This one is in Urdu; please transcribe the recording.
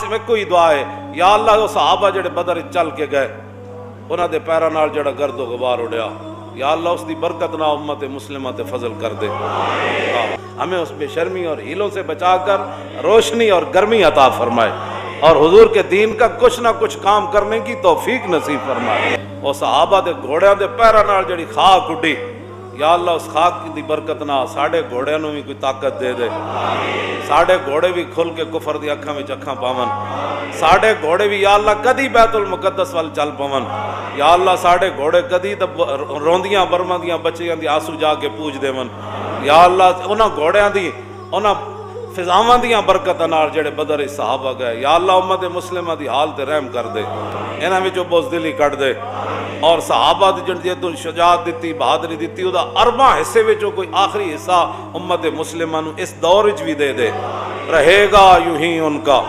میں کوئی دعا ہے یا اللہ وہ صحابہ جڑے بدر چل کے گئے انہاں دے پیراں نال جڑا گرد و غبار اڑیا یا اللہ اس دی برکت نہ امت مسلمہ تے فضل کر دے، ہمیں اس بے شرمی اور ہیلوں سے بچا کر روشنی اور گرمی عطا فرمائے اور حضور کے دین کا کچھ نہ کچھ کام کرنے کی توفیق نصیب فرمائے۔ وہ صحابہ دے گھوڑیاں دے پیراں نال جڑی خاک اڈی یا اللہ اس خاک دی برکت نہ ساڈے گھوڑیاں نوں بھی کوئی طاقت دے دے، ساڈے گھوڑے بھی کھل کے کفر دی اکھاں وچ اکھاں پاون، ساڈے گھوڑے بھی یا اللہ کدی بیت المقدس وال چل پون، یا اللہ ساڈے گھوڑے کدی روندیاں برماں دیاں بچیاں دی آنسو جا کے پوج دیون، یا اللہ انہاں گھوڑیاں دی انہاں فضاواں دیاں برکتاں نال جڑے بدر صحابہ گئے یا اللہ امت مسلمہ دی حال تے رحم کر دے، انہاں وچوں بزدلی کٹ دے اور صحابہ دی جڑی تو شجاعت دیتی بہادری دیتی دا ارباں حصے وچوں کوئی آخری حصہ امت مسلمہ نو اس دور وچ بھی دے دے، رہے گا یوں ہی ان کا